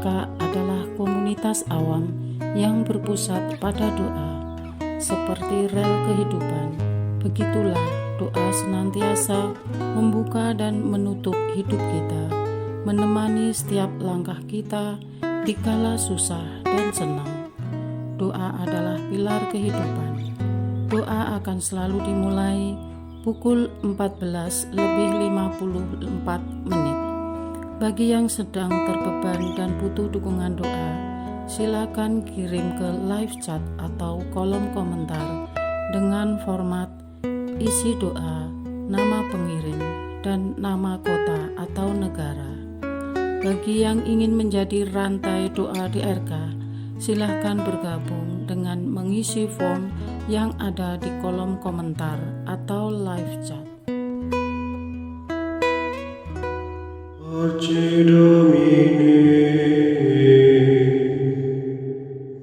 Mereka adalah komunitas awam yang berpusat pada doa. Seperti rel kehidupan, begitulah doa senantiasa membuka dan menutup hidup kita, menemani setiap langkah kita di kala susah dan senang. Doa adalah pilar kehidupan. Doa akan selalu dimulai pukul 14:54. Bagi yang sedang terbeban dan butuh dukungan doa, silakan kirim ke live chat atau kolom komentar dengan format isi doa, nama pengirim, dan nama kota atau negara. Bagi yang ingin menjadi rantai doa di RK, silakan bergabung dengan mengisi form yang ada di kolom komentar atau live chat. Pace Domini,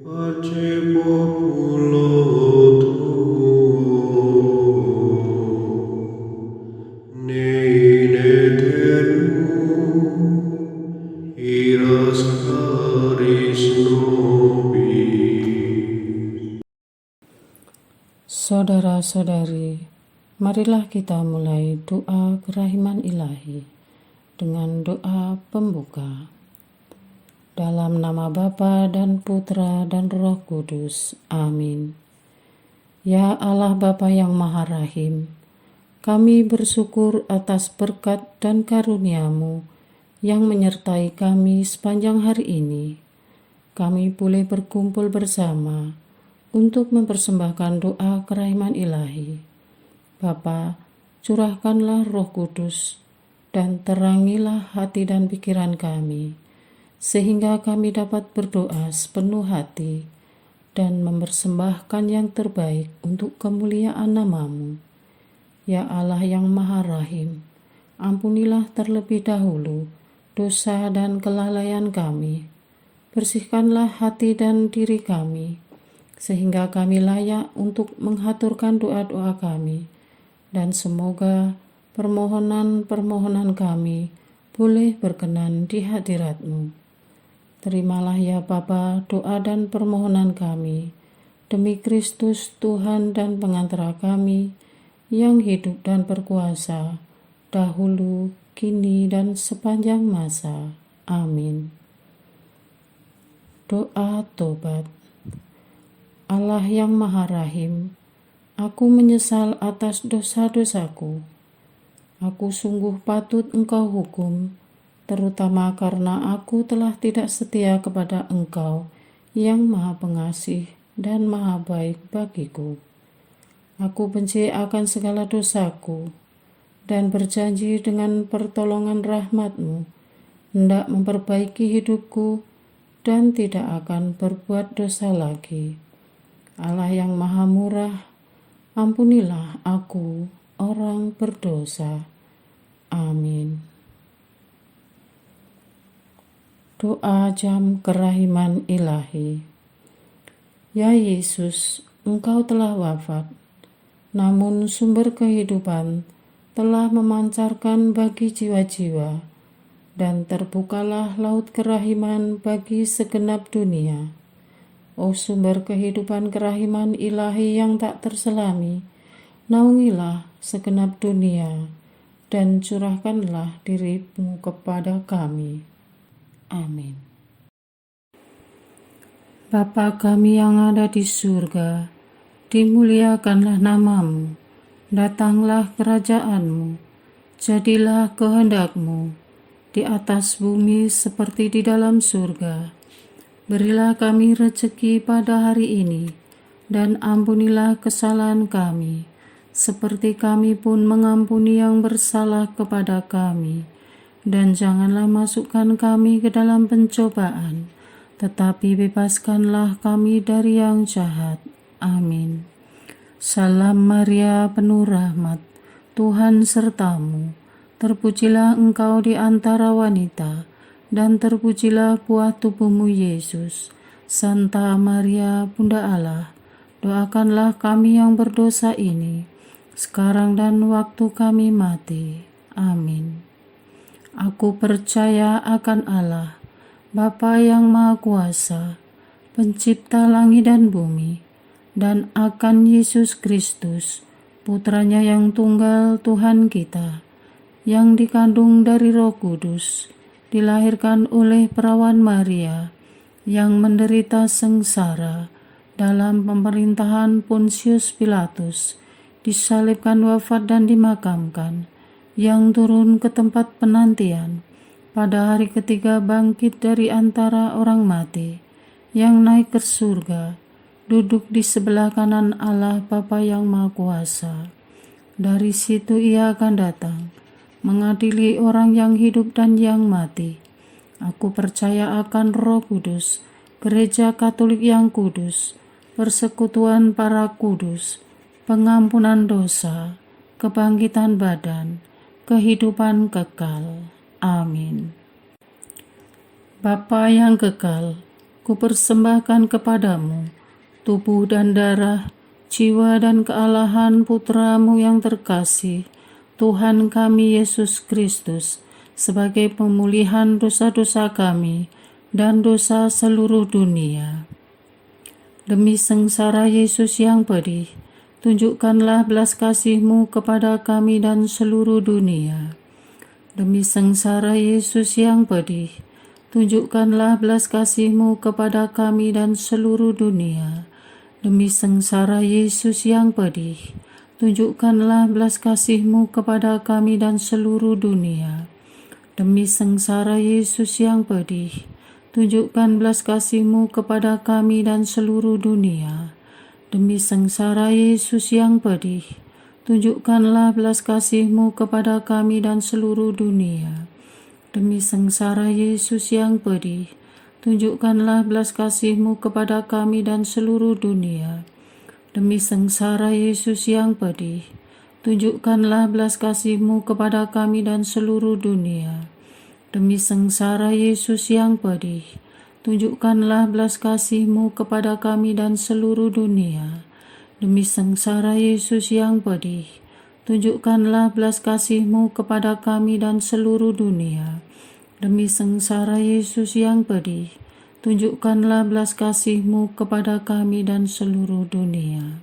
pace populo tuo, ne in aeternum, iras caris nobis. Saudara-saudari, marilah kita mulai doa kerahiman ilahi dengan doa pembuka. Dalam nama Bapa dan Putra dan Roh Kudus. Amin. Ya Allah Bapa yang Maha Rahim, kami bersyukur atas berkat dan karunia-Mu yang menyertai kami sepanjang hari ini. Kami boleh berkumpul bersama untuk mempersembahkan doa kerahiman ilahi. Bapa, curahkanlah Roh Kudus dan terangilah hati dan pikiran kami, sehingga kami dapat berdoa sepenuh hati dan mempersembahkan yang terbaik untuk kemuliaan nama-Mu. Ya Allah yang Maha Rahim, ampunilah terlebih dahulu dosa dan kelalaian kami. Bersihkanlah hati dan diri kami, sehingga kami layak untuk menghaturkan doa-doa kami, dan semoga permohonan-permohonan kami boleh berkenan di hadirat-Mu. Terimalah ya Bapa doa dan permohonan kami, demi Kristus Tuhan dan pengantara kami, yang hidup dan berkuasa, dahulu, kini, dan sepanjang masa. Amin. Doa tobat. Allah yang Maha Rahim, aku menyesal atas dosa-dosaku. Aku sungguh patut Engkau hukum, terutama karena aku telah tidak setia kepada Engkau yang Maha Pengasih dan Maha Baik bagiku. Aku benci akan segala dosaku dan berjanji dengan pertolongan rahmat-Mu hendak memperbaiki hidupku dan tidak akan berbuat dosa lagi. Allah yang Maha Murah, ampunilah aku, orang berdosa. Amin. Doa jam kerahiman ilahi. Ya Yesus, Engkau telah wafat, namun sumber kehidupan telah memancarkan bagi jiwa-jiwa, dan terbukalah laut kerahiman bagi segenap dunia. O sumber kehidupan kerahiman ilahi yang tak terselami, naungilah segenap dunia, dan curahkanlah diri-Mu kepada kami. Amin. Bapa kami yang ada di surga, dimuliakanlah nama-Mu, datanglah kerajaan-Mu, jadilah kehendak-Mu, di atas bumi seperti di dalam surga. Berilah kami rezeki pada hari ini, dan ampunilah kesalahan kami, seperti kami pun mengampuni yang bersalah kepada kami. Dan janganlah masukkan kami ke dalam pencobaan, tetapi bebaskanlah kami dari yang jahat. Amin. Salam Maria, penuh rahmat, Tuhan sertamu. Terpujilah engkau di antara wanita, dan terpujilah buah tubuhmu Yesus. Santa Maria, Bunda Allah, doakanlah kami yang berdosa ini, sekarang dan waktu kami mati. Amin. Aku percaya akan Allah, Bapa yang Maha Kuasa, Pencipta langit dan bumi, dan akan Yesus Kristus, Putranya yang tunggal Tuhan kita, yang dikandung dari Roh Kudus, dilahirkan oleh perawan Maria, yang menderita sengsara dalam pemerintahan Pontius Pilatus, disalibkan, wafat dan dimakamkan, yang turun ke tempat penantian, pada hari ketiga bangkit dari antara orang mati, yang naik ke surga, duduk di sebelah kanan Allah Bapa yang Maha Kuasa. Dari situ Ia akan datang, mengadili orang yang hidup dan yang mati. Aku percaya akan Roh Kudus, Gereja Katolik yang kudus, persekutuan para kudus, pengampunan dosa, kebangkitan badan, kehidupan kekal. Amin. Bapa yang kekal, kupersembahkan kepadamu tubuh dan darah, jiwa dan kealahan Putramu yang terkasih, Tuhan kami Yesus Kristus, sebagai pemulihan dosa-dosa kami dan dosa seluruh dunia. Demi sengsara Yesus yang pedih, tunjukkanlah belas kasih-Mu kepada kami dan seluruh dunia. Demi sengsara Yesus yang pedih, tunjukkanlah belas kasih-Mu kepada kami dan seluruh dunia. Demi sengsara Yesus yang pedih, tunjukkanlah belas kasih-Mu kepada kami dan seluruh dunia. Demi sengsara Yesus yang pedih, tunjukkan belas kasih-Mu kepada kami dan seluruh dunia. Demi sengsara Yesus yang pedih, tunjukkanlah belas kasih-Mu kepada kami dan seluruh dunia. Demi sengsara Yesus yang pedih, tunjukkanlah belas kasih-Mu kepada kami dan seluruh dunia. Demi sengsara Yesus yang pedih, tunjukkanlah belas kasih-Mu kepada kami dan seluruh dunia. Demi sengsara Yesus yang pedih, tunjukkanlah belas kasih-Mu kepada kami dan seluruh dunia. Demi sengsara Yesus yang pedih, tunjukkanlah belas kasih-Mu kepada kami dan seluruh dunia. Demi sengsara Yesus yang pedih, tunjukkanlah belas kasih-Mu kepada kami dan seluruh dunia.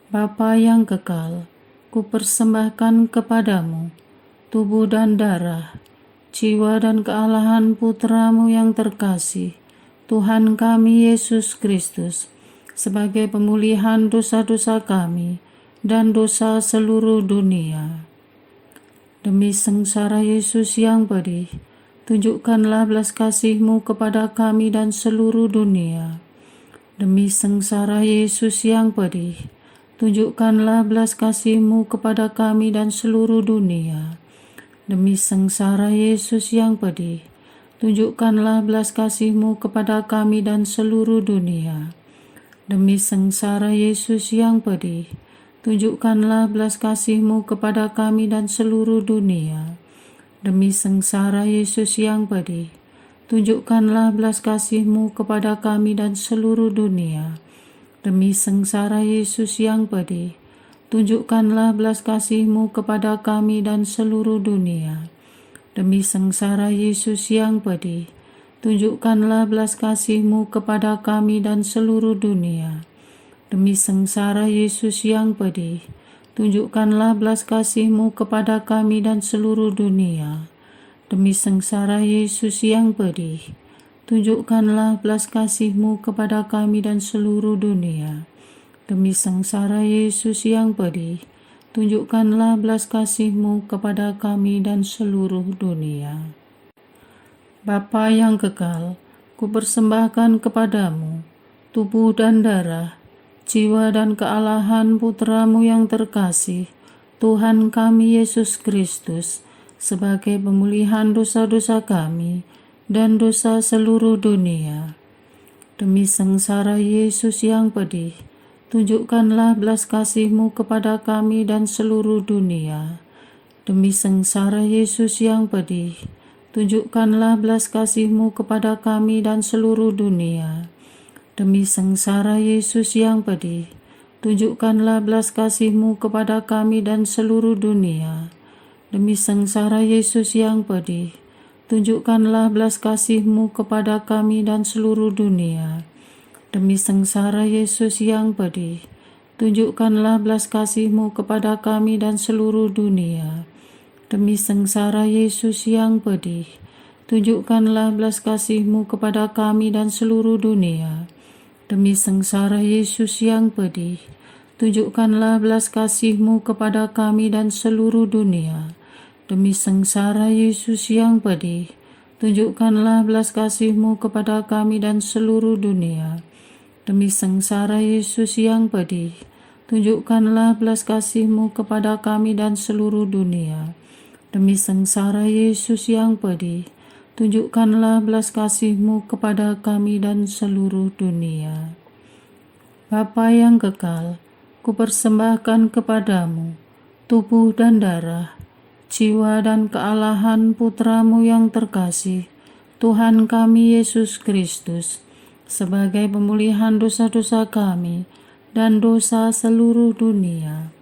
Bapa yang kekal, kupersembahkan kepadamu tubuh dan darah, jiwa dan kealahan Putramu yang terkasih, Tuhan kami Yesus Kristus, sebagai pemulihan dosa-dosa kami dan dosa seluruh dunia. Demi sengsara Yesus yang pedih, tunjukkanlah belas kasih-Mu kepada kami dan seluruh dunia. Demi sengsara Yesus yang pedih, tunjukkanlah belas kasih-Mu kepada kami dan seluruh dunia. Demi sengsara Yesus yang pedih, tunjukkanlah belas kasih-Mu kepada kami dan seluruh dunia. Demi sengsara Yesus yang pedih, tunjukkanlah belas kasih-Mu kepada kami dan seluruh dunia. Demi sengsara Yesus yang pedih, tunjukkanlah belas kasih-Mu kepada kami dan seluruh dunia. Demi sengsara Yesus yang pedih, tunjukkanlah belas kasih-Mu kepada kami dan seluruh dunia. Demi sengsara Yesus yang pedih, tunjukkanlah belas kasih-Mu kepada kami dan seluruh dunia. Demi sengsara Yesus yang pedih, tunjukkanlah belas kasih-Mu kepada kami dan seluruh dunia. Demi sengsara Yesus yang pedih, tunjukkanlah belas kasih-Mu kepada kami dan seluruh dunia. Demi sengsara Yesus yang pedih, tunjukkanlah belas kasih-Mu kepada kami dan seluruh dunia. Bapa yang kekal, kupersembahkan kepadamu tubuh dan darah, jiwa dan kealahan Putramu yang terkasih, Tuhan kami Yesus Kristus, sebagai pemulihan dosa-dosa kami dan dosa seluruh dunia. Demi sengsara Yesus yang pedih, tunjukkanlah belas kasih-Mu kepada kami dan seluruh dunia. Demi sengsara Yesus yang pedih, tunjukkanlah belas kasih-Mu kepada kami dan seluruh dunia. Demi sengsara Yesus yang pedih, tunjukkanlah belas kasih-Mu kepada kami dan seluruh dunia. Demi sengsara Yesus yang pedih, tunjukkanlah belas kasih-Mu kepada kami dan seluruh dunia. Demi sengsara Yesus yang pedih, tunjukkanlah belas kasih-Mu kepada kami dan seluruh dunia. Demi sengsara Yesus yang pedih, tunjukkanlah belas kasih-Mu kepada kami dan seluruh dunia. Demi sengsara Yesus yang pedih, tunjukkanlah belas kasih-Mu kepada kami dan seluruh dunia. Demi sengsara Yesus yang pedih, tunjukkanlah belas kasih-Mu kepada kami dan seluruh dunia. Demi sengsara Yesus yang pedih, tunjukkanlah belas kasih-Mu kepada kami dan seluruh dunia. Demi sengsara Yesus yang pedih, tunjukkanlah belas kasih-Mu kepada kami dan seluruh dunia. Bapa yang kekal, kupersembahkan kepadamu tubuh dan darah, jiwa dan kealahan Putra-Mu yang terkasih, Tuhan kami Yesus Kristus, sebagai pemulihan dosa-dosa kami dan dosa seluruh dunia.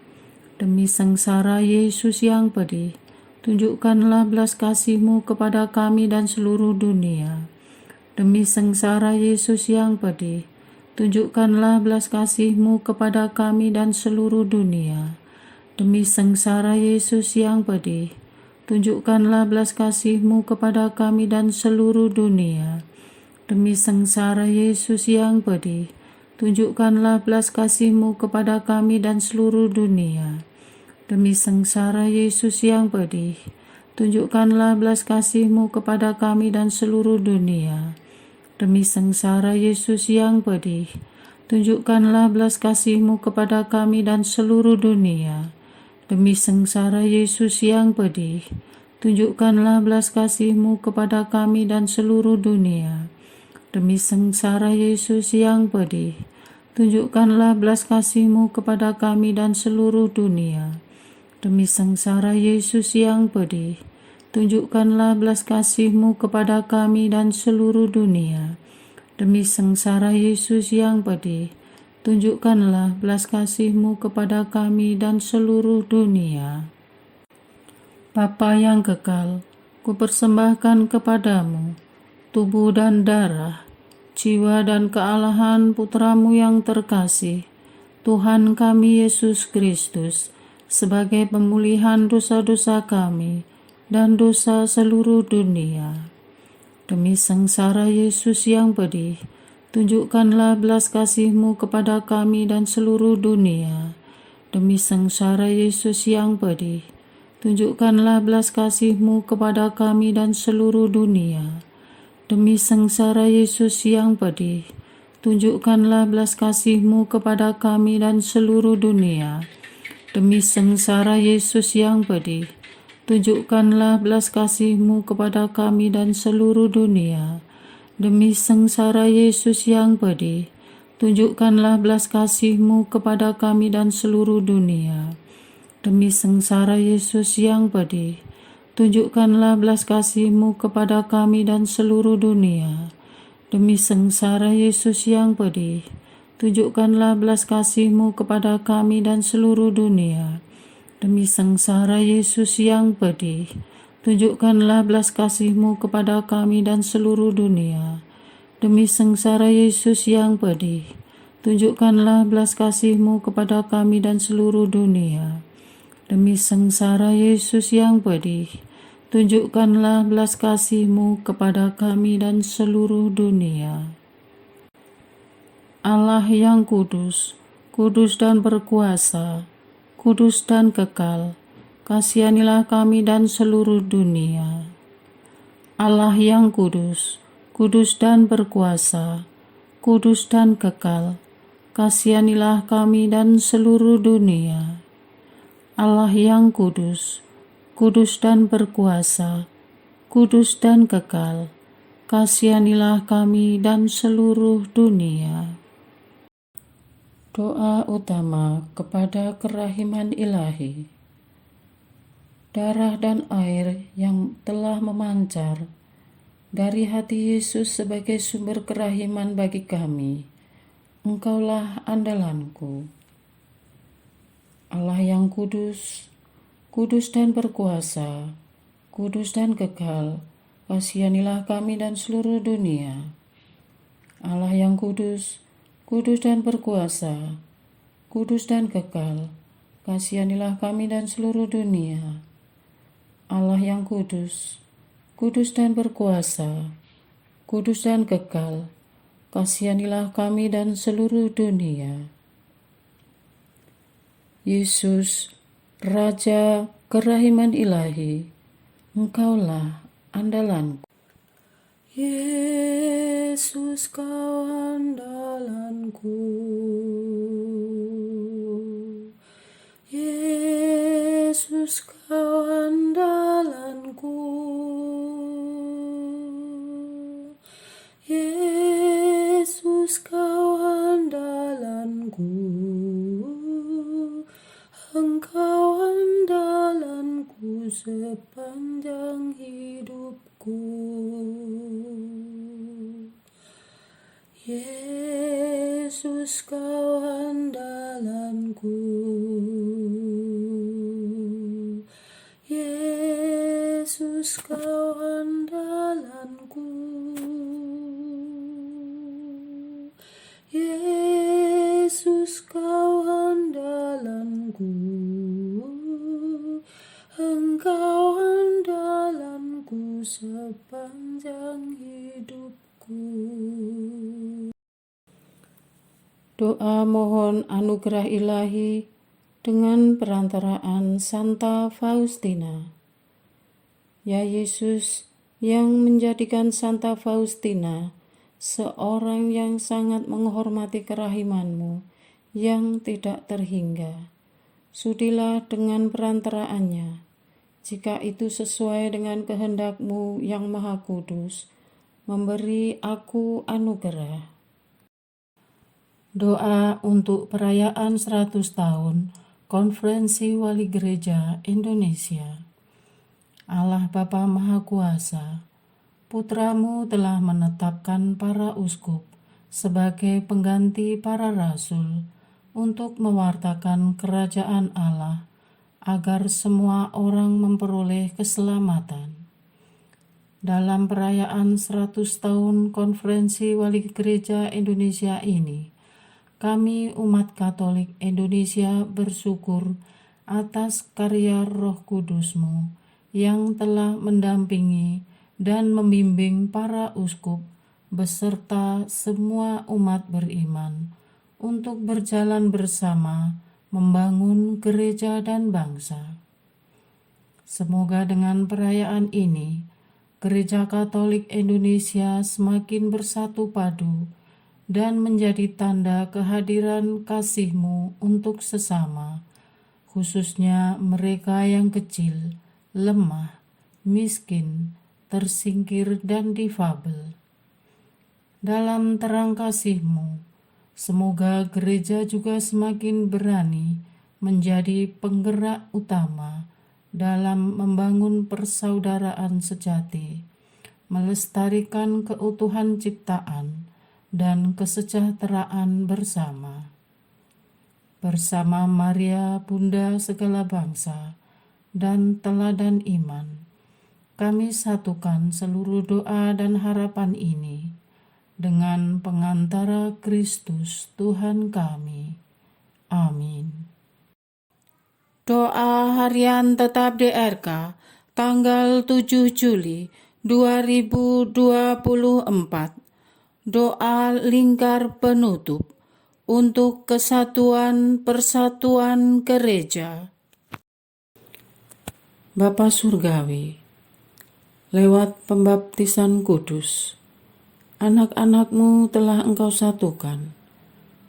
Demi sengsara Yesus yang pedih, tunjukkanlah belas kasih-Mu kepada kami dan seluruh dunia. Demi sengsara Yesus yang pedih, tunjukkanlah belas kasih-Mu kepada kami dan seluruh dunia. Demi sengsara Yesus yang pedih, tunjukkanlah belas kasih-Mu kepada kami dan seluruh dunia. Demi sengsara Yesus yang pedih, tunjukkanlah belas kasih-Mu kepada kami dan seluruh dunia. Demi sengsara Yesus yang pedih, tunjukkanlah belas kasih-Mu kepada kami dan seluruh dunia. Demi sengsara Yesus yang pedih, tunjukkanlah belas kasih-Mu kepada kami dan seluruh dunia. Demi sengsara Yesus yang pedih, tunjukkanlah belas kasih-Mu kepada kami dan seluruh dunia. Demi sengsara Yesus yang pedih, tunjukkanlah belas kasih-Mu kepada kami dan seluruh dunia. Demi sengsara Yesus yang pedih, tunjukkanlah belas kasih-Mu kepada kami dan seluruh dunia. Demi sengsara Yesus yang pedih, tunjukkanlah belas kasih-Mu kepada kami dan seluruh dunia. Bapa yang kekal, kupersembahkan kepadamu tubuh dan darah, jiwa dan kealahan Putra-Mu yang terkasih, Tuhan kami Yesus Kristus, sebagai pemulihan dosa-dosa kami dan dosa seluruh dunia. Demi sengsara Yesus yang pedih, tunjukkanlah belas kasih-Mu kepada kami dan seluruh dunia. Demi sengsara Yesus yang pedih, tunjukkanlah belas kasih-Mu kepada kami dan seluruh dunia. Demi sengsara Yesus yang pedih, tunjukkanlah belas kasih-Mu kepada kami dan seluruh dunia. Demi sengsara Yesus yang pedih, tunjukkanlah belas kasih-Mu kepada kami dan seluruh dunia. Demi sengsara Yesus yang pedih, tunjukkanlah belas kasih-Mu kepada kami dan seluruh dunia. Demi sengsara Yesus yang pedih, tunjukkanlah belas kasih-Mu kepada kami dan seluruh dunia. Demi sengsara Yesus yang pedih, tunjukkanlah belas kasih-Mu kepada kami dan seluruh dunia. Demi sengsara Yesus yang pedih, tunjukkanlah belas kasih-Mu kepada kami dan seluruh dunia. Demi sengsara Yesus yang pedih, tunjukkanlah belas kasih-Mu kepada kami dan seluruh dunia. Demi sengsara Yesus yang pedih, tunjukkanlah belas kasih-Mu kepada kami dan seluruh dunia. Allah yang kudus, kudus dan berkuasa, kudus dan kekal, kasihanilah kami dan seluruh dunia. Allah yang kudus, kudus dan berkuasa, kudus dan kekal, kasihanilah kami dan seluruh dunia. Allah yang kudus, kudus dan berkuasa, kudus dan kekal, kasihanilah kami dan seluruh dunia. Doa utama kepada kerahiman ilahi. Darah dan air yang telah memancar dari hati Yesus sebagai sumber kerahiman bagi kami, Engkaulah andalanku. Allah yang kudus, kudus dan berkuasa, kudus dan kekal, kasihanilah kami dan seluruh dunia. Allah yang kudus, kudus dan berkuasa, kudus dan kekal, kasihanilah kami dan seluruh dunia. Allah yang kudus, kudus dan berkuasa, kudus dan kekal, kasihanilah kami dan seluruh dunia. Yesus, Raja kerahiman ilahi, Engkaulah andalanku. Yesus, Kau andalanku. Yesus, Kau andalanku. Yesus, Kau andalanku. Engkau andalanku sepanjang hidupku. Yesus, Kau andalanku. Yesus, Kau andalanku. Yesus, Kau andalanku. Engkau andalanku sepanjang hidupku. Doa mohon anugerah ilahi dengan perantaraan Santa Faustina. Ya Yesus, yang menjadikan Santa Faustina seorang yang sangat menghormati kerahiman-Mu yang tidak terhingga, sudilah dengan perantaraannya, jika itu sesuai dengan kehendak-Mu yang Maha Kudus, memberi aku anugerah. Doa untuk perayaan 100 tahun Konferensi Wali Gereja Indonesia. Allah Bapa Maha Kuasa, Putra-Mu telah menetapkan para uskup sebagai pengganti para rasul untuk mewartakan kerajaan Allah agar semua orang memperoleh keselamatan. Dalam perayaan 100 tahun Konferensi Wali Gereja Indonesia ini, kami umat Katolik Indonesia bersyukur atas karya Roh Kudus-Mu yang telah mendampingi dan membimbing para uskup beserta semua umat beriman untuk berjalan bersama membangun gereja dan bangsa. Semoga dengan perayaan ini, Gereja Katolik Indonesia semakin bersatu padu dan menjadi tanda kehadiran kasih-Mu untuk sesama, khususnya mereka yang kecil, lemah, miskin, tersingkir, dan difabel. Dalam terang kasih-Mu, semoga gereja juga semakin berani menjadi penggerak utama dalam membangun persaudaraan sejati, melestarikan keutuhan ciptaan, dan kesejahteraan bersama. Bersama Maria, Bunda segala bangsa, dan teladan iman, kami satukan seluruh doa dan harapan ini dengan pengantara Kristus Tuhan kami. Amin. Doa harian tetap DRK tanggal 7 Juli 2024. Doa lingkar penutup untuk kesatuan persatuan gereja. Bapa Surgawi, lewat pembaptisan kudus, anak-anak-Mu telah Engkau satukan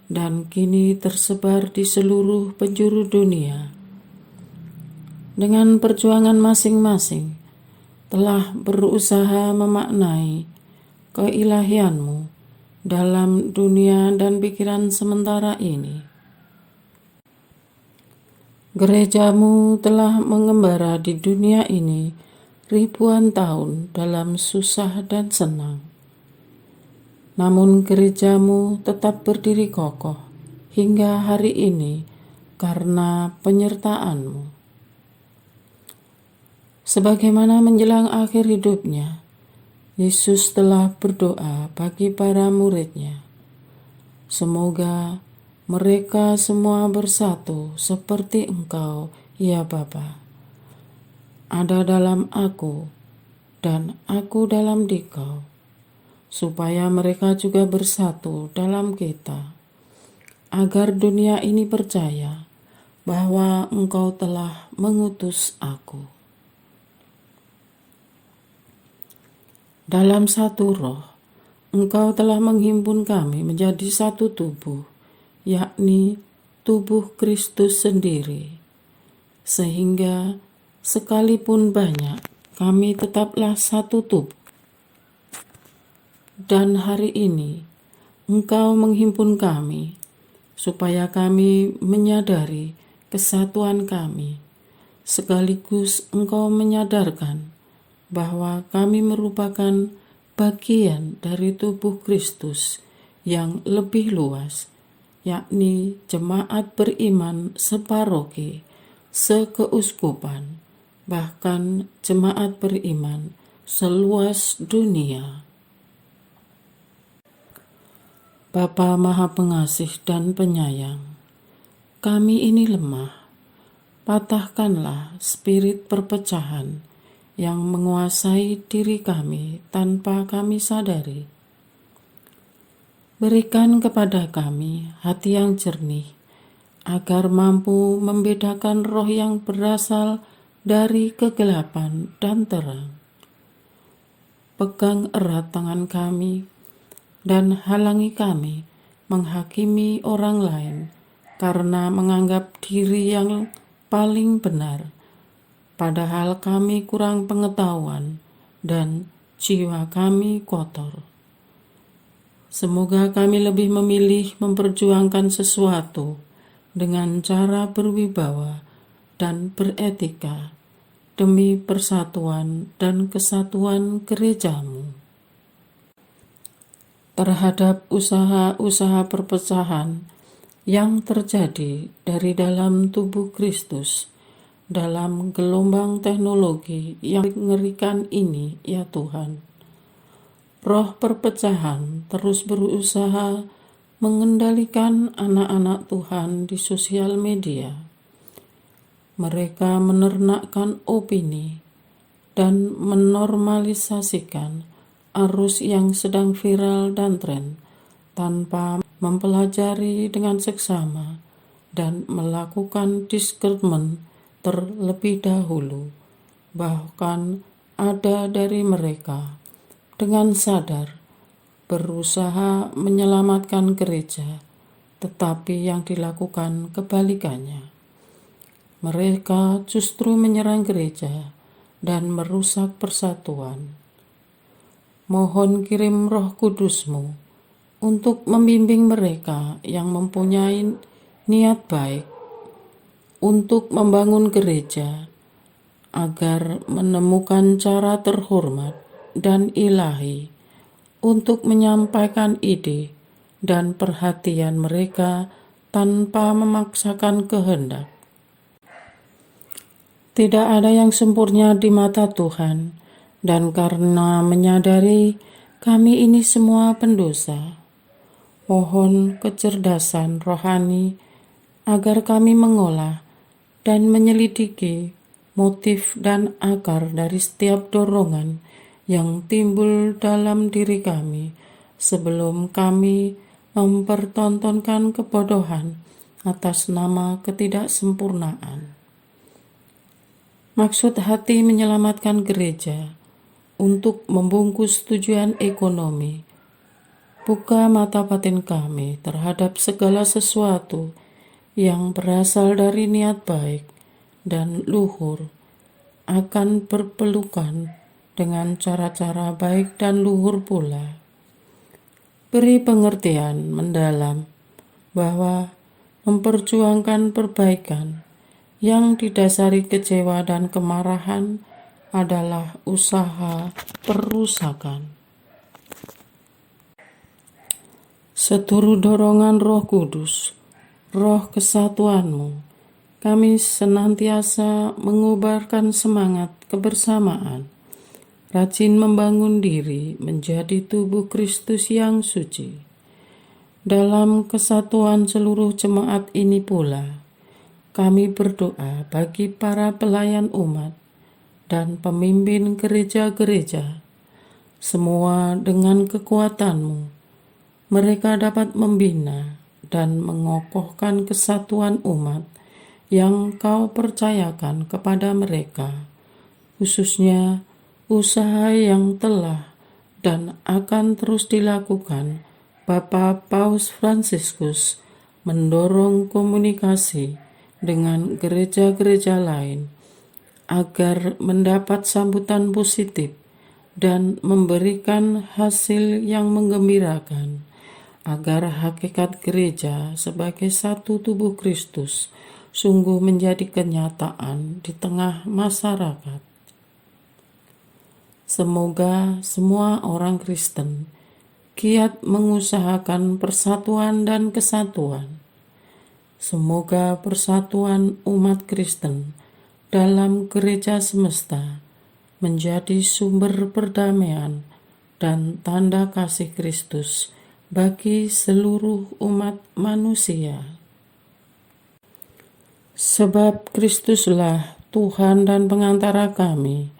dan kini tersebar di seluruh penjuru dunia. Dengan perjuangan masing-masing, telah berusaha memaknai keilahian-Mu dalam dunia dan pikiran sementara ini. Gereja-Mu telah mengembara di dunia ini ribuan tahun dalam susah dan senang. Namun gereja-Mu tetap berdiri kokoh hingga hari ini karena penyertaan-Mu. Sebagaimana menjelang akhir hidupnya, Yesus telah berdoa bagi para murid-Nya. Semoga mereka semua bersatu seperti Engkau, ya Bapa, ada dalam aku dan aku dalam Dikau, supaya mereka juga bersatu dalam kita, agar dunia ini percaya bahwa Engkau telah mengutus aku. Dalam satu roh, Engkau telah menghimpun kami menjadi satu tubuh, yakni tubuh Kristus sendiri, sehingga sekalipun banyak, kami tetaplah satu tubuh. Dan hari ini, Engkau menghimpun kami, supaya kami menyadari kesatuan kami, sekaligus Engkau menyadarkan bahwa kami merupakan bagian dari tubuh Kristus yang lebih luas, yakni jemaat beriman separoki, sekeuskupan, bahkan jemaat beriman seluas dunia. Bapa Maha Pengasih dan Penyayang, kami ini lemah. Patahkanlah spirit perpecahan yang menguasai diri kami tanpa kami sadari. Berikan kepada kami hati yang jernih, agar mampu membedakan roh yang berasal dari kegelapan dan terang. Pegang erat tangan kami dan halangi kami menghakimi orang lain karena menganggap diri yang paling benar, padahal kami kurang pengetahuan dan jiwa kami kotor. Semoga kami lebih memilih memperjuangkan sesuatu dengan cara berwibawa dan beretika demi persatuan dan kesatuan gereja-Mu. Terhadap usaha-usaha perpecahan yang terjadi dari dalam tubuh Kristus, dalam gelombang teknologi yang mengerikan ini, ya Tuhan. Roh perpecahan terus berusaha mengendalikan anak-anak Tuhan di sosial media. Mereka menernakkan opini dan menormalisasikan arus yang sedang viral dan tren tanpa mempelajari dengan seksama dan melakukan discernment terlebih dahulu. Bahkan ada dari mereka dengan sadar berusaha menyelamatkan gereja, tetapi yang dilakukan kebalikannya. Mereka justru menyerang gereja dan merusak persatuan. Mohon kirim Roh Kudus-Mu untuk membimbing mereka yang mempunyai niat baik untuk membangun gereja, agar menemukan cara terhormat dan ilahi untuk menyampaikan ide dan perhatian mereka tanpa memaksakan kehendak. Tidak ada yang sempurna di mata Tuhan, dan karena menyadari kami ini semua pendosa, mohon kecerdasan rohani agar kami mengolah dan menyelidiki motif dan akar dari setiap dorongan yang timbul dalam diri kami sebelum kami mempertontonkan kebodohan atas nama ketidaksempurnaan. Maksud hati menyelamatkan gereja untuk membungkus tujuan ekonomi. Buka mata batin kami terhadap segala sesuatu yang berasal dari niat baik dan luhur, akan berpelukan dengan cara-cara baik dan luhur pula. Beri pengertian mendalam bahwa memperjuangkan perbaikan yang didasari kecewa dan kemarahan adalah usaha perusakan. Seturut dorongan Roh Kudus, Roh kesatuan-Mu, kami senantiasa mengubarkan semangat kebersamaan, rajin membangun diri menjadi tubuh Kristus yang suci. Dalam kesatuan seluruh jemaat ini pula, kami berdoa bagi para pelayan umat dan pemimpin gereja-gereja, semua dengan kekuatan-Mu, mereka dapat membina dan mengokohkan kesatuan umat yang Kau percayakan kepada mereka, khususnya usaha yang telah dan akan terus dilakukan Bapak Paus Fransiskus mendorong komunikasi dengan gereja-gereja lain agar mendapat sambutan positif dan memberikan hasil yang menggembirakan, agar hakikat gereja sebagai satu tubuh Kristus sungguh menjadi kenyataan di tengah masyarakat. Semoga semua orang Kristen giat mengusahakan persatuan dan kesatuan. Semoga persatuan umat Kristen dalam gereja semesta menjadi sumber perdamaian dan tanda kasih Kristus bagi seluruh umat manusia. Sebab Kristuslah Tuhan dan pengantara kami,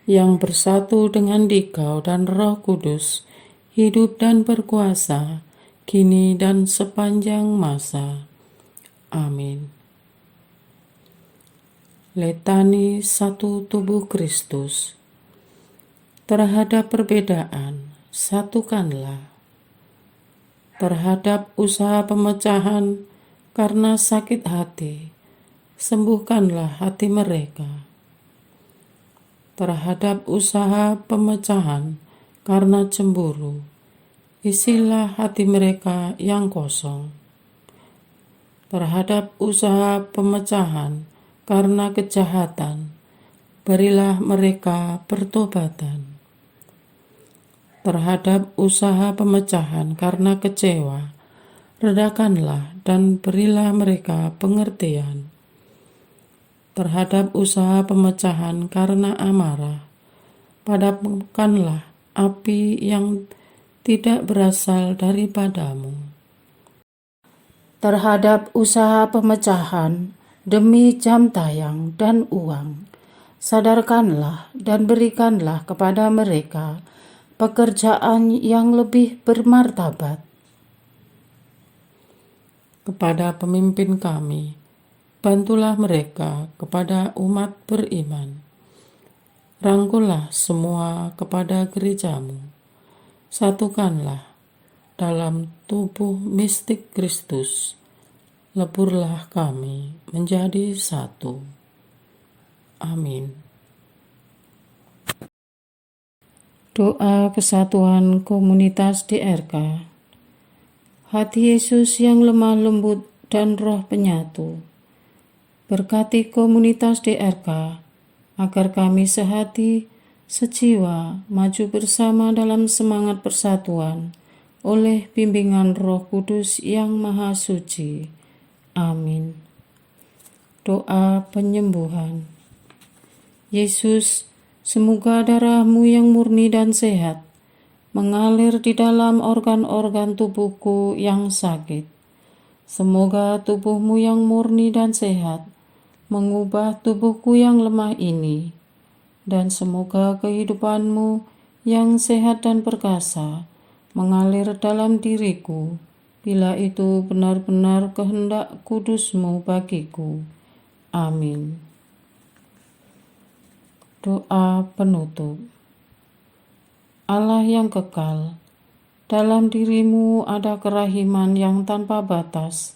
yang bersatu dengan Dikau dan Roh Kudus, hidup dan berkuasa, kini dan sepanjang masa. Amin. Letani satu tubuh Kristus. Terhadap perbedaan, satukanlah. Terhadap usaha pemecahan karena sakit hati, sembuhkanlah hati mereka. Terhadap usaha pemecahan karena cemburu, isilah hati mereka yang kosong. Terhadap usaha pemecahan karena kejahatan, berilah mereka pertobatan. Terhadap usaha pemecahan karena kecewa, redakanlah dan berilah mereka pengertian. Terhadap usaha pemecahan karena amarah, padamkanlah api yang tidak berasal daripadamu. Terhadap usaha pemecahan demi jam tayang dan uang, sadarkanlah dan berikanlah kepada mereka pekerjaan yang lebih bermartabat. Kepada pemimpin kami, bantulah mereka kepada umat beriman. Rangkullah semua kepada gerejamu. Satukanlah dalam tubuh mistik Kristus. Leburlah kami menjadi satu. Amin. Doa kesatuan komunitas DRK. Hati Yesus yang lemah lembut dan roh penyatu, berkati komunitas DRK, agar kami sehati, sejiwa, maju bersama dalam semangat persatuan, oleh bimbingan Roh Kudus yang Maha Suci. Amin. Doa penyembuhan. Yesus, semoga darah-Mu yang murni dan sehat mengalir di dalam organ-organ tubuhku yang sakit. Semoga tubuh-Mu yang murni dan sehat mengubah tubuhku yang lemah ini, dan semoga kehidupan-Mu yang sehat dan perkasa mengalir dalam diriku, bila itu benar-benar kehendak kudus-Mu bagiku. Amin. Doa penutup. Allah yang kekal, dalam diri-Mu ada kerahiman yang tanpa batas,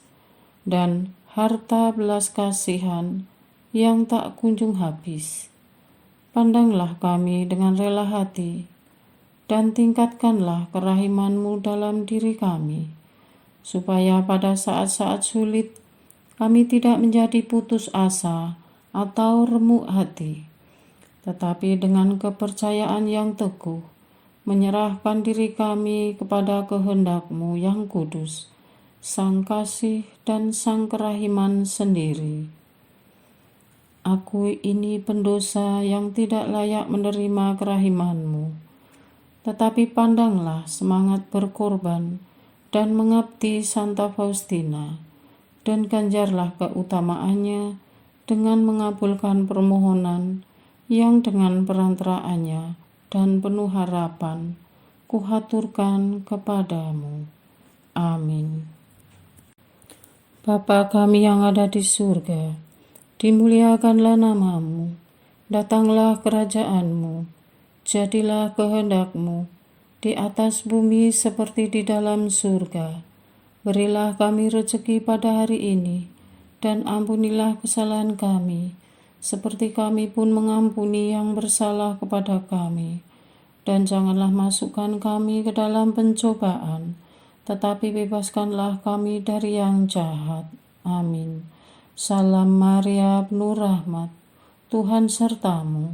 dan harta belas kasihan yang tak kunjung habis. Pandanglah kami dengan rela hati, dan tingkatkanlah kerahiman-Mu dalam diri kami, supaya pada saat-saat sulit kami tidak menjadi putus asa atau remuk hati, tetapi dengan kepercayaan yang teguh menyerahkan diri kami kepada kehendak-Mu yang kudus, Sang Kasih dan Sang Kerahiman sendiri. Aku ini pendosa yang tidak layak menerima kerahiman-Mu. Tetapi pandanglah semangat berkorban dan mengabdi Santa Faustina, dan ganjarlah keutamaannya dengan mengabulkan permohonan yang dengan perantaraannya dan penuh harapan kuhaturkan kepadamu. Amin. Bapa kami yang ada di surga, dimuliakanlah nama-Mu, datanglah kerajaan-Mu, jadilah kehendak-Mu di atas bumi seperti di dalam surga. Berilah kami rezeki pada hari ini, dan ampunilah kesalahan kami, seperti kami pun mengampuni yang bersalah kepada kami. Dan janganlah masukkan kami ke dalam pencobaan, tetapi bebaskanlah kami dari yang jahat. Amin. Salam Maria, penuh rahmat, Tuhan sertamu.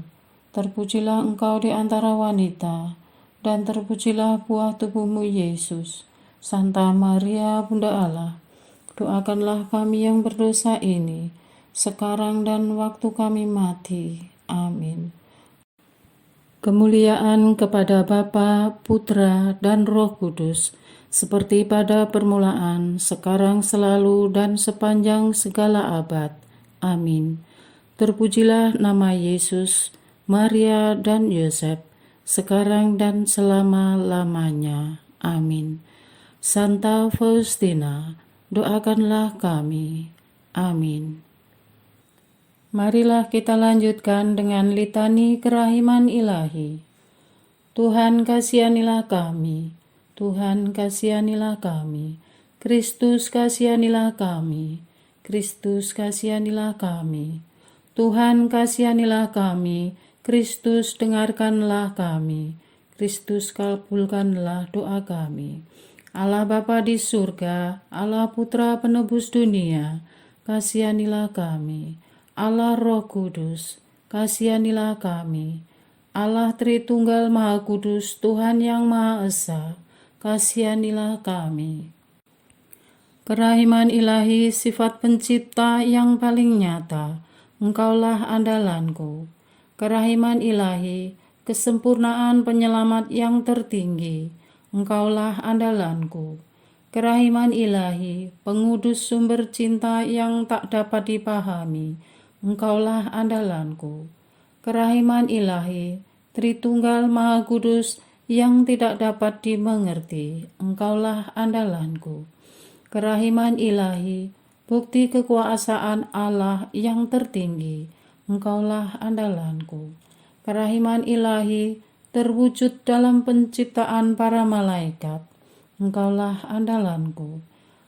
Terpujilah engkau di antara wanita, dan terpujilah buah tubuhmu Yesus. Santa Maria, Bunda Allah, doakanlah kami yang berdosa ini, sekarang dan waktu kami mati. Amin. Kemuliaan kepada Bapa, Putra, dan Roh Kudus, seperti pada permulaan, sekarang, selalu, dan sepanjang segala abad. Amin. Terpujilah nama Yesus, Maria, dan Yosef, sekarang dan selama-lamanya. Amin. Santa Faustina, doakanlah kami. Amin. Marilah kita lanjutkan dengan litani kerahiman ilahi. Tuhan kasihanilah kami, Tuhan kasihanilah kami, Kristus kasihanilah kami, Kristus kasihanilah kami, Tuhan kasihanilah kami, Kristus dengarkanlah kami, Kristus kabulkanlah doa kami. Allah Bapa di surga, Allah Putra penebus dunia, kasihanilah kami. Allah Roh Kudus, kasihanilah kami. Allah Tritunggal Maha Kudus, Tuhan yang Maha Esa, kasihanilah kami. Kerahiman ilahi, sifat pencipta yang paling nyata, Engkaulah andalanku. Kerahiman ilahi, kesempurnaan penyelamat yang tertinggi, Engkaulah andalanku. Kerahiman ilahi, pengudus sumber cinta yang tak dapat dipahami, Engkaulah andalanku. Kerahiman ilahi, Tritunggal Maha Kudus yang tidak dapat dimengerti, Engkaulah andalanku. Kerahiman ilahi, bukti kekuasaan Allah yang tertinggi, Engkaulah andalanku. Kerahiman ilahi, terwujud dalam penciptaan para malaikat, Engkaulah andalanku.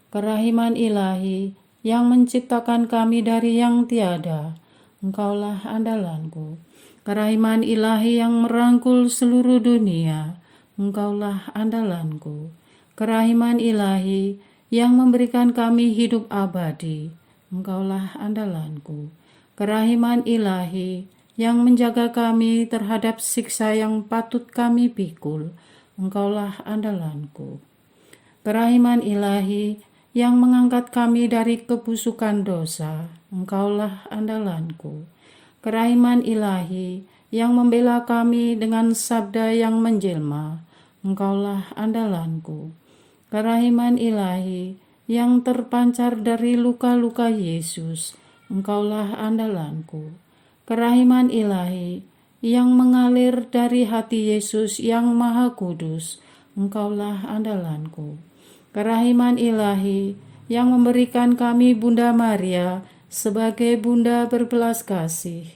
Kerahiman ilahi, yang menciptakan kami dari yang tiada, Engkaulah andalanku. Kerahiman ilahi yang merangkul seluruh dunia, Engkaulah andalanku. Kerahiman ilahi yang memberikan kami hidup abadi, Engkaulah andalanku. Kerahiman ilahi yang menjaga kami terhadap siksa yang patut kami pikul, Engkaulah andalanku. Kerahiman ilahi yang mengangkat kami dari kebusukan dosa, Engkaulah andalanku. Kerahiman ilahi yang membela kami dengan sabda yang menjelma, Engkaulah andalanku. Kerahiman ilahi yang terpancar dari luka-luka Yesus, Engkaulah andalanku. Kerahiman ilahi yang mengalir dari hati Yesus yang Maha Kudus, Engkaulah andalanku. Kerahiman ilahi yang memberikan kami Bunda Maria sebagai Bunda berbelas kasih,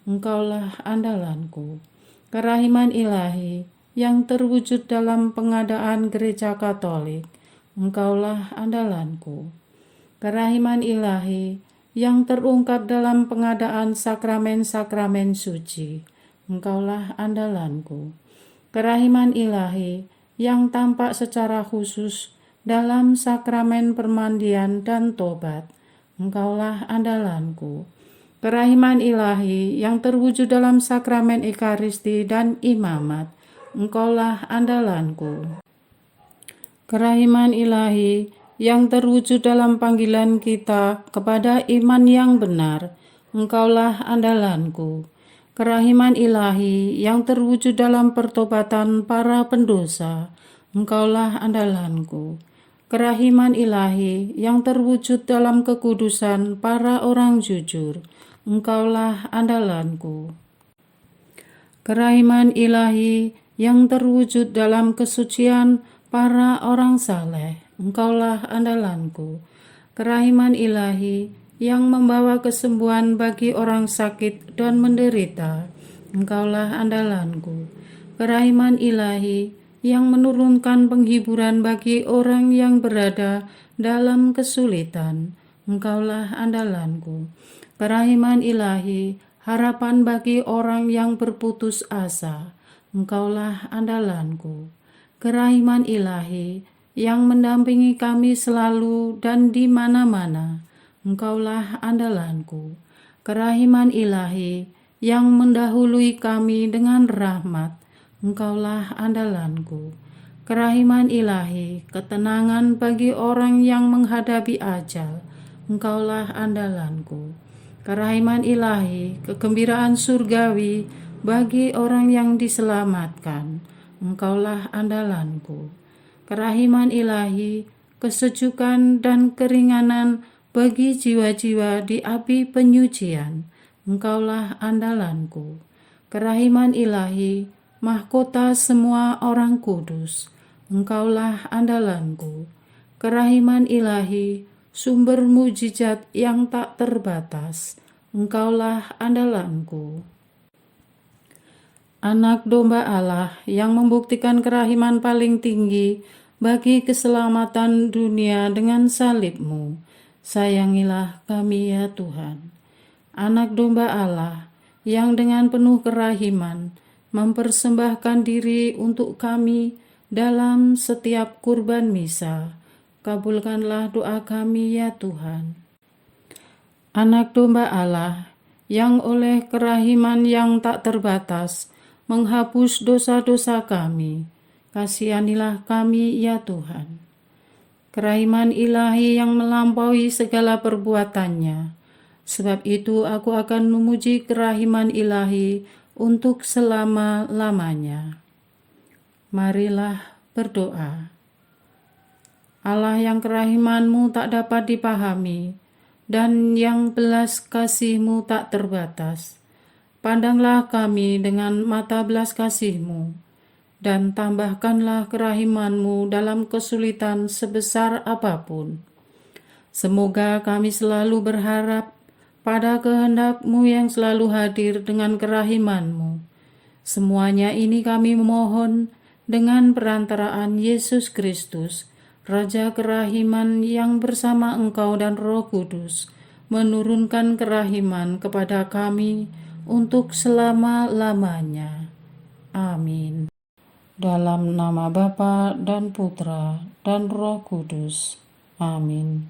Engkaulah andalanku. Kerahiman ilahi yang terwujud dalam pengadaan Gereja Katolik, Engkaulah andalanku. Kerahiman ilahi yang terungkap dalam pengadaan sakramen-sakramen suci, Engkaulah andalanku. Kerahiman ilahi yang tampak secara khusus dalam sakramen permandian dan tobat, Engkaulah andalanku. Kerahiman ilahi yang terwujud dalam sakramen Ekaristi dan imamat, Engkaulah andalanku. Kerahiman ilahi yang terwujud dalam panggilan kita kepada iman yang benar, Engkaulah andalanku. Kerahiman ilahi yang terwujud dalam pertobatan para pendosa, Engkaulah andalanku. Kerahiman ilahi yang terwujud dalam kekudusan para orang jujur, Engkaulah andalanku. Kerahiman ilahi yang terwujud dalam kesucian para orang saleh, Engkaulah andalanku. Kerahiman ilahi yang membawa kesembuhan bagi orang sakit dan menderita, Engkaulah andalanku. Kerahiman ilahi yang menurunkan penghiburan bagi orang yang berada dalam kesulitan, Engkaulah andalanku. Kerahiman ilahi, harapan bagi orang yang berputus asa, Engkaulah andalanku. Kerahiman ilahi yang mendampingi kami selalu dan di mana-mana, Engkaulah andalanku. Kerahiman ilahi yang mendahului kami dengan rahmat, Engkaulah andalanku. Kerahiman ilahi, ketenangan bagi orang yang menghadapi ajal, Engkaulah andalanku. Kerahiman ilahi, kegembiraan surgawi bagi orang yang diselamatkan, Engkaulah andalanku. Kerahiman ilahi, kesejukan dan keringanan bagi jiwa-jiwa di api penyucian, Engkaulah andalanku. Kerahiman ilahi, mahkota semua orang kudus, Engkaulah andalanku. Kerahiman ilahi, sumber mujizat yang tak terbatas, Engkaulah andalanku. Anak domba Allah yang membuktikan kerahiman paling tinggi bagi keselamatan dunia dengan salib-Mu, sayangilah kami ya Tuhan. Anak domba Allah yang dengan penuh kerahiman mempersembahkan diri untuk kami dalam setiap kurban misa, kabulkanlah doa kami ya Tuhan. Anak domba Allah yang oleh kerahiman yang tak terbatas menghapus dosa-dosa kami, kasihanilah kami ya Tuhan. Kerahiman ilahi yang melampaui segala perbuatannya, sebab itu aku akan memuji kerahiman ilahi untuk selama-lamanya. Marilah berdoa. Allah yang kerahiman-Mu tak dapat dipahami dan yang belas kasih-Mu tak terbatas, pandanglah kami dengan mata belas kasih-Mu dan tambahkanlah kerahiman-Mu dalam kesulitan sebesar apapun. Semoga kami selalu berharap pada kehendak-Mu yang selalu hadir dengan kerahiman-Mu. Semuanya ini kami memohon dengan perantaraan Yesus Kristus, Raja kerahiman yang bersama Engkau dan Roh Kudus, menurunkan kerahiman kepada kami untuk selama-lamanya. Amin. Dalam nama Bapa dan Putra dan Roh Kudus. Amin.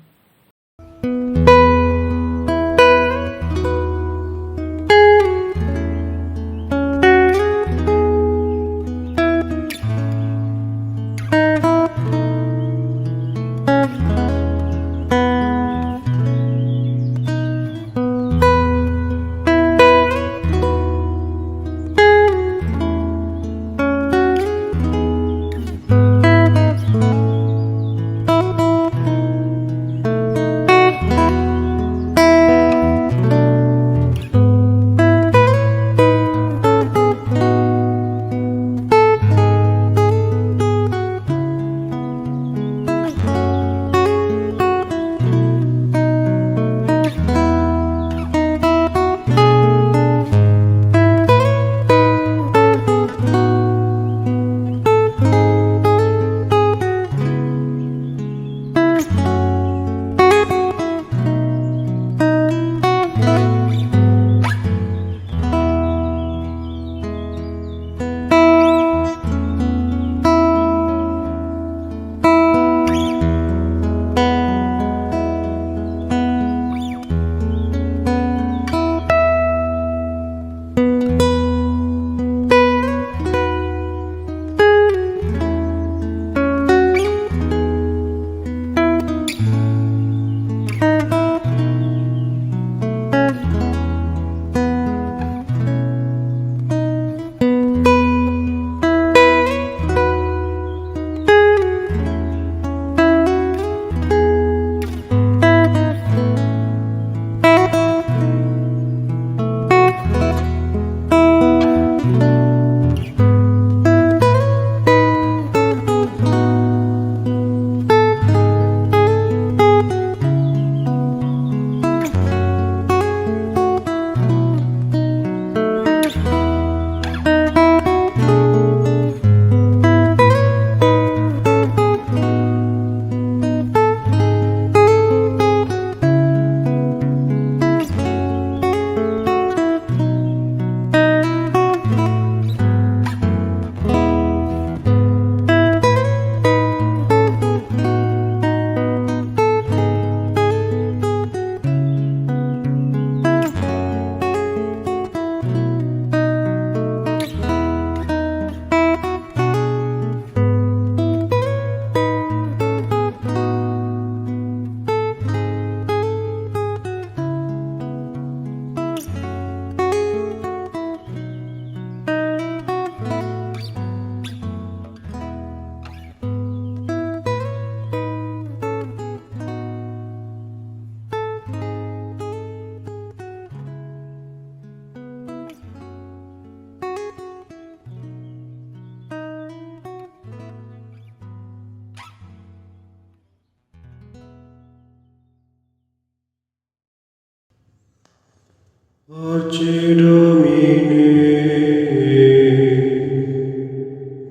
Pace Domine,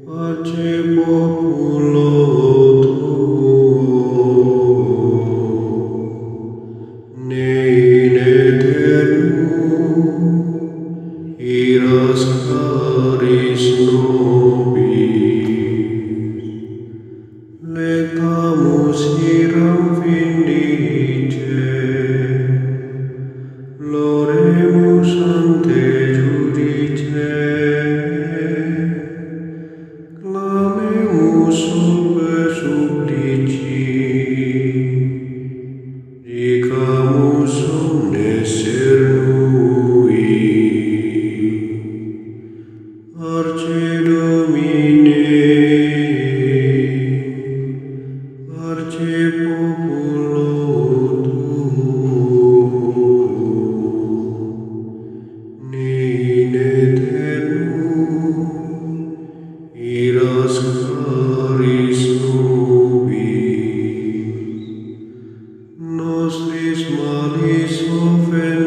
pace populo tuo, ne in aeternum iras caris nobis, lectamus hiram vindice, Loremus ante judice, clamemus sube supplici, dicamus omnes cernui. Arce Domine, arce populo in aeternum iras caris nobis, nostris malis offendimus,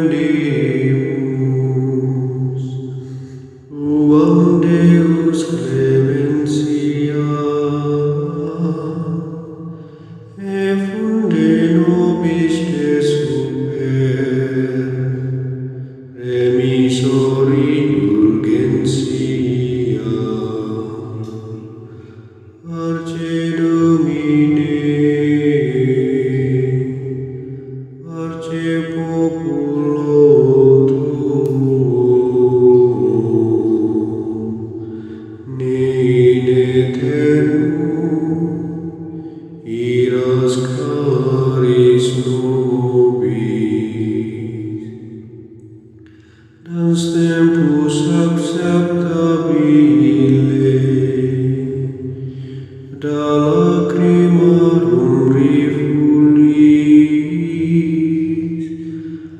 uam Deus clementia, effunde nobis te super, remisori indulgentia. Arce Domine, arce populo tuo, ne in aeternum iras caris nobis. Dans tempus acceptabile, da lacrimarum rifulis,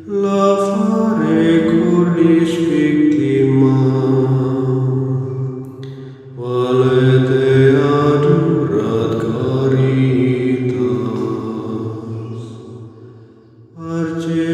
lavare cordis victima, valete adurat caritas. Arce